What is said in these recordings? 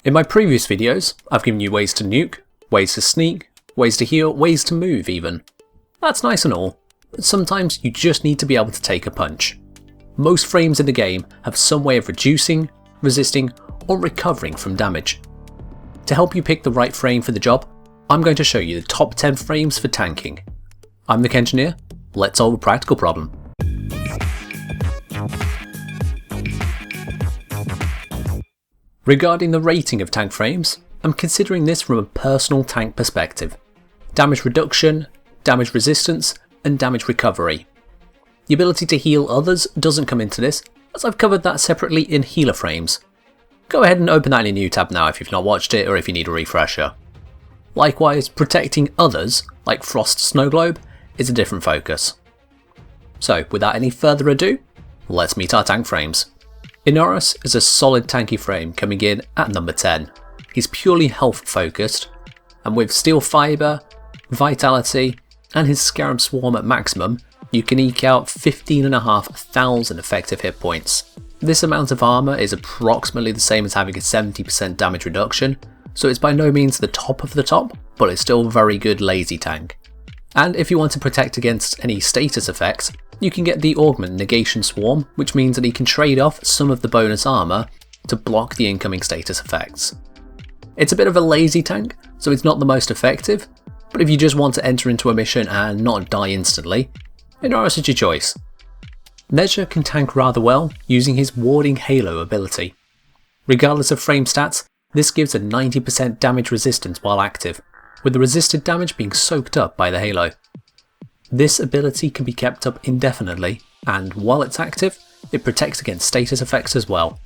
In my previous videos, I've given you ways to nuke, ways to sneak, ways to heal, ways to move even. That's nice and all, but sometimes you just need to be able to take a punch. Most frames in the game have some way of reducing, resisting, or recovering from damage. To help you pick the right frame for the job, I'm going to show you the top 10 frames for tanking. I'm the Engineer, let's solve a practical problem. Regarding the rating of tank frames, I'm considering this from a personal tank perspective. Damage reduction, damage resistance, and damage recovery. The ability to heal others doesn't come into this, as I've covered that separately in healer frames. Go ahead and open that in a new tab now if you've not watched it or if you need a refresher. Likewise, protecting others, like Frost Snow Globe, is a different focus. So without any further ado, let's meet our tank frames. Inaros is a solid tanky frame coming in at number 10. He's purely health focused, and with Steel Fibre, Vitality, and his Scarab Swarm at maximum, you can eke out 15,500 effective hit points. This amount of armour is approximately the same as having a 70% damage reduction, so it's by no means the top of the top, but it's still a very good lazy tank. And if you want to protect against any status effects, you can get the Augment Negation Swarm, which means that he can trade off some of the bonus armour to block the incoming status effects. It's a bit of a lazy tank, so it's not the most effective, but if you just want to enter into a mission and not die instantly, Inaros is your choice. Nezha can tank rather well using his Warding Halo ability. Regardless of frame stats, this gives a 90% damage resistance while active, with the resisted damage being soaked up by the Halo. This ability can be kept up indefinitely, and while it's active, it protects against status effects as well.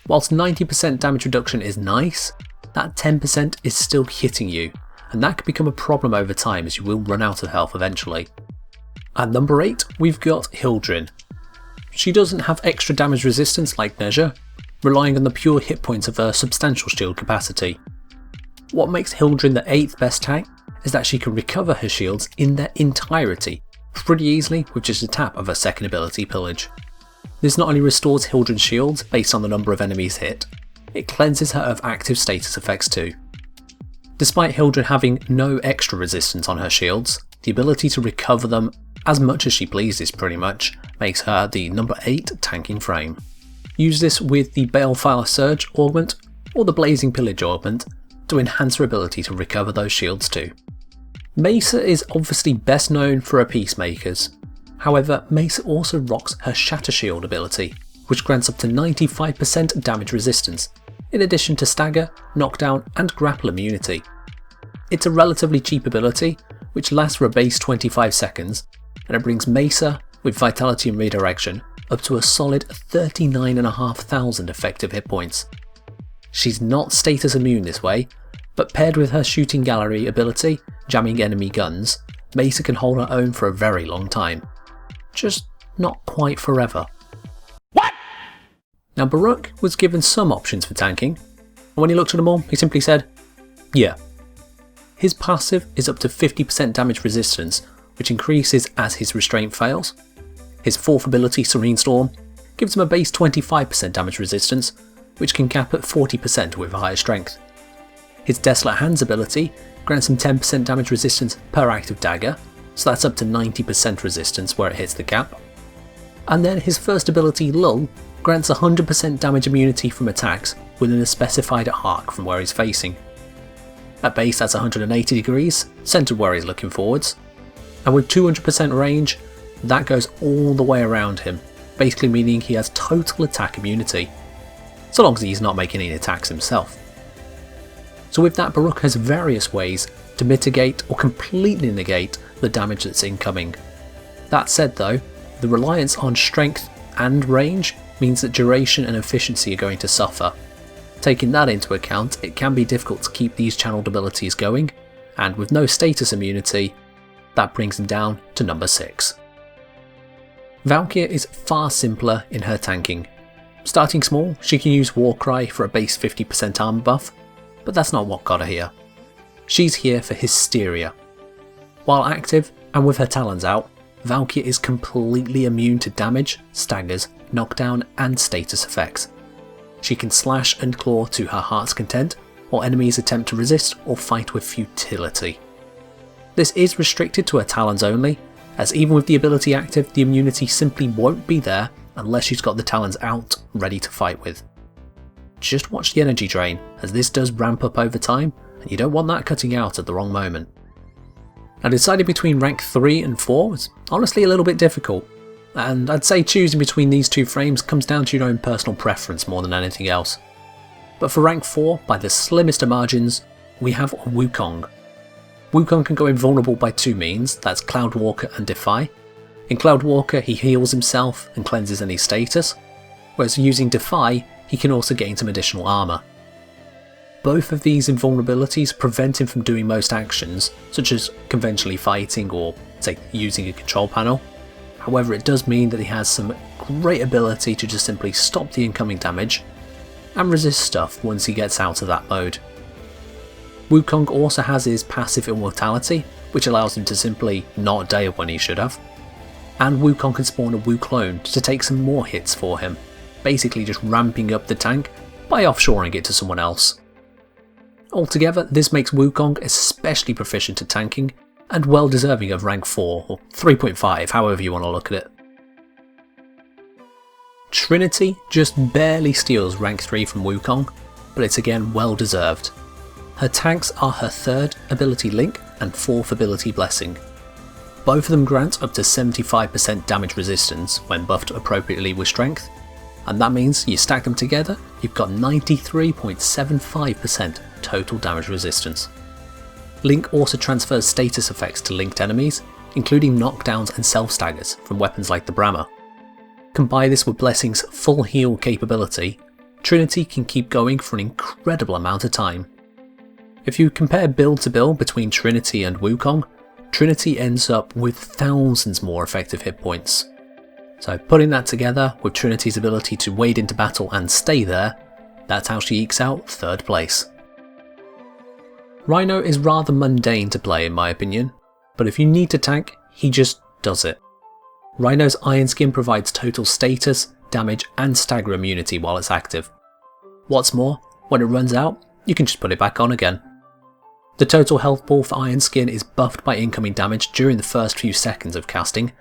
Whilst 90% damage reduction is nice, that 10% is still hitting you, and that can become a problem over time as you will run out of health eventually. At number 8, we've got Hildryn. She doesn't have extra damage resistance like Nezha, relying on the pure hit points of her substantial shield capacity. What makes Hildryn the 8th best tank is that she can recover her shields in their entirety pretty easily with just a tap of her second ability, Pillage. This not only restores Hildryn's shields based on the number of enemies hit, it cleanses her of active status effects too. Despite Hildryn having no extra resistance on her shields, the ability to recover them as much as she pleases pretty much makes her the number 8 tanking frame. Use this with the Balefire Surge augment or the Blazing Pillage augment to enhance her ability to recover those shields too. Mesa is obviously best known for her Peacemakers. However, Mesa also rocks her Shatter Shield ability, which grants up to 95% damage resistance, in addition to stagger, knockdown and grapple immunity. It's a relatively cheap ability, which lasts for a base 25 seconds, and it brings Mesa, with Vitality and Redirection, up to a solid 39,500 effective hit points. She's not status immune this way, but paired with her Shooting Gallery ability, jamming enemy guns, Mesa can hold her own for a very long time. Just not quite forever. What? Now Baruuk was given some options for tanking, and when he looked at them all, he simply said, yeah. His passive is up to 50% damage resistance, which increases as his restraint fails. His 4th ability, Serene Storm, gives him a base 25% damage resistance, which can cap at 40% with higher strength. His Desolate Hands ability grants him 10% damage resistance per active dagger, so that's up to 90% resistance where it hits the cap. And then his first ability, Lull, grants 100% damage immunity from attacks within a specified arc from where he's facing. At base that's 180 degrees, centered where he's looking forwards, and with 200% range, that goes all the way around him, basically meaning he has total attack immunity, so long as he's not making any attacks himself. So with that, Baruuk has various ways to mitigate or completely negate the damage that's incoming. That said though, the reliance on strength and range means that duration and efficiency are going to suffer. Taking that into account, it can be difficult to keep these channeled abilities going, and with no status immunity, that brings him down to number 6. Valkyr is far simpler in her tanking. Starting small, she can use Warcry for a base 50% armor buff, but that's not what got her here. She's here for Hysteria. While active, and with her talons out, Valkyr is completely immune to damage, staggers, knockdown and status effects. She can slash and claw to her heart's content, while enemies attempt to resist or fight with futility. This is restricted to her talons only, as even with the ability active, the immunity simply won't be there unless she's got the talons out, ready to fight with. Just watch the energy drain, as this does ramp up over time, and you don't want that cutting out at the wrong moment. Now, deciding between rank 3 and 4 is honestly a little bit difficult, and I'd say choosing between these two frames comes down to your own personal preference more than anything else. But for rank 4, by the slimmest of margins, we have Wukong. Wukong can go invulnerable by two means, that's Cloudwalker and Defy. In Cloudwalker he heals himself and cleanses any status, whereas using Defy he can also gain some additional armour. Both of these invulnerabilities prevent him from doing most actions, such as conventionally fighting or, say, using a control panel. However, it does mean that he has some great ability to just simply stop the incoming damage and resist stuff once he gets out of that mode. Wukong also has his passive immortality, which allows him to simply not die when he should have. And Wukong can spawn a Wu clone to take some more hits for him, basically just ramping up the tank by offshoring it to someone else. Altogether, this makes Wukong especially proficient at tanking and well deserving of rank 4 or 3.5, however you want to look at it. Trinity just barely steals rank 3 from Wukong, but it's again well deserved. Her tanks are her 3rd ability Link and 4th ability Blessing. Both of them grant up to 75% damage resistance when buffed appropriately with strength, and that means you stack them together, you've got 93.75% total damage resistance. Link also transfers status effects to linked enemies, including knockdowns and self-staggers from weapons like the Brammer. Combine this with Blessing's full heal capability, Trinity can keep going for an incredible amount of time. If you compare build to build between Trinity and Wukong, Trinity ends up with thousands more effective hit points. So putting that together with Trinity's ability to wade into battle and stay there, that's how she ekes out 3rd place. Rhino is rather mundane to play in my opinion, but if you need to tank, he just does it. Rhino's Iron Skin provides total status, damage and stagger immunity while it's active. What's more, when it runs out, you can just put it back on again. The total health ball for Iron Skin is buffed by incoming damage during the first few seconds of casting,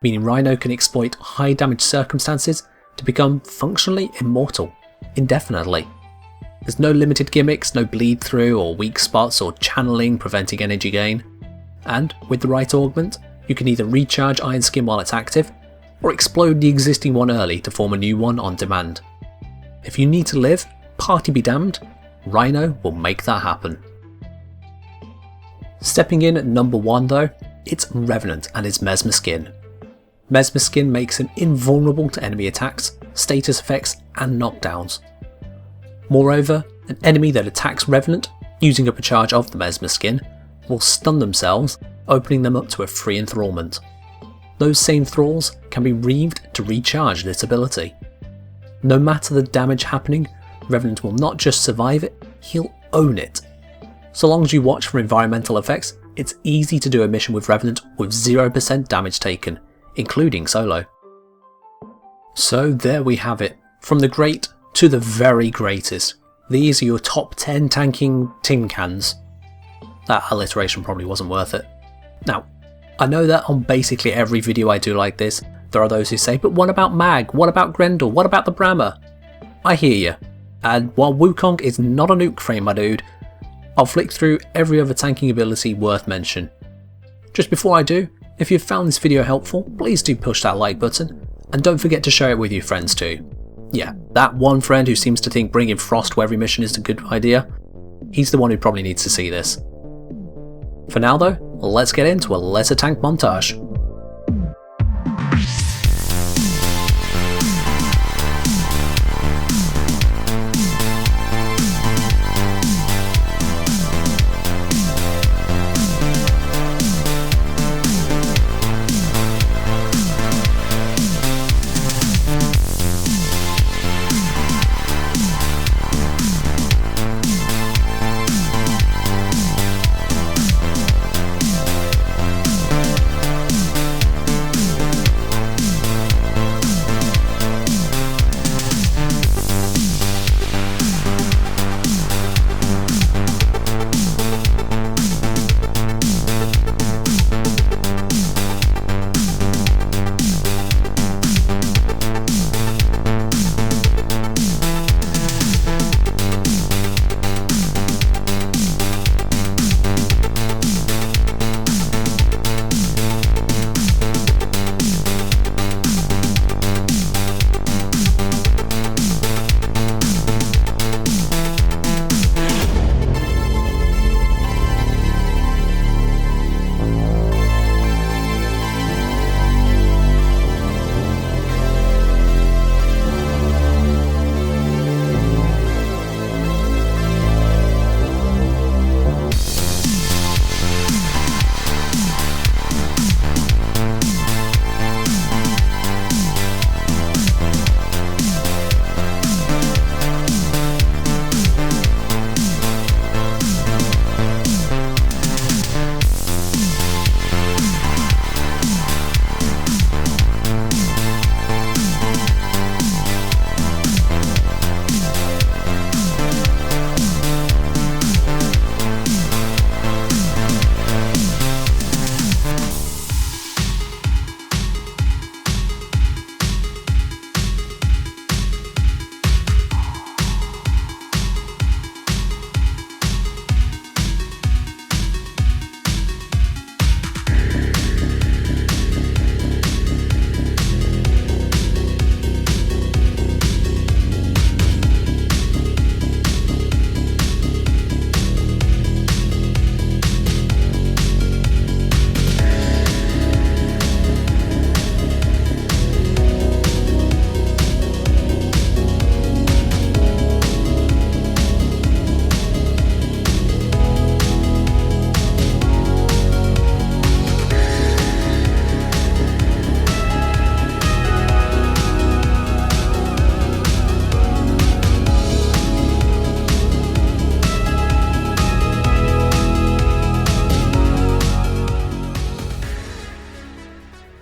meaning Rhino can exploit high damage circumstances to become functionally immortal, indefinitely. There's no limited gimmicks, no bleed through or weak spots or channeling preventing energy gain. And with the right augment, you can either recharge Iron Skin while it's active, or explode the existing one early to form a new one on demand. If you need to live, party be damned, Rhino will make that happen. Stepping in at number 1 though, it's Revenant and his Mesmer Skin. Mesmer Skin makes him invulnerable to enemy attacks, status effects and knockdowns. Moreover, an enemy that attacks Revenant, using up a charge of the Mesmer Skin, will stun themselves, opening them up to a free enthrallment. Those same thralls can be reaved to recharge this ability. No matter the damage happening, Revenant will not just survive it, he'll own it. So long as you watch for environmental effects, it's easy to do a mission with Revenant with 0% damage taken, including solo. So there we have it, from the great to the very greatest. These are your top 10 tanking tin cans. That alliteration probably wasn't worth it. Now, I know that on basically every video I do like this, there are those who say, but what about Mag? What about Grendel? What about the Brammer? I hear you. And while Wukong is not a nuke frame, my dude, I'll flick through every other tanking ability worth mention. Just before I do, if you've found this video helpful, please do push that like button, and don't forget to share it with your friends too. Yeah, that one friend who seems to think bringing Frost to every mission is a good idea, he's the one who probably needs to see this. For now though, let's get into a lesser tank montage.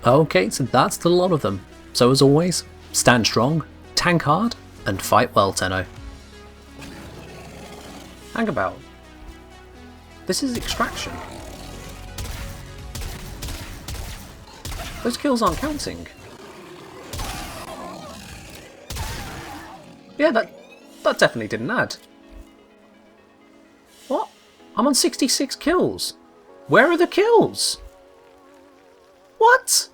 Okay, so that's the lot of them. So as always, stand strong, tank hard, and fight well, Tenno. Hang about. This is extraction. Those kills aren't counting. Yeah, that definitely didn't add. What? I'm on 66 kills. Where are the kills? What?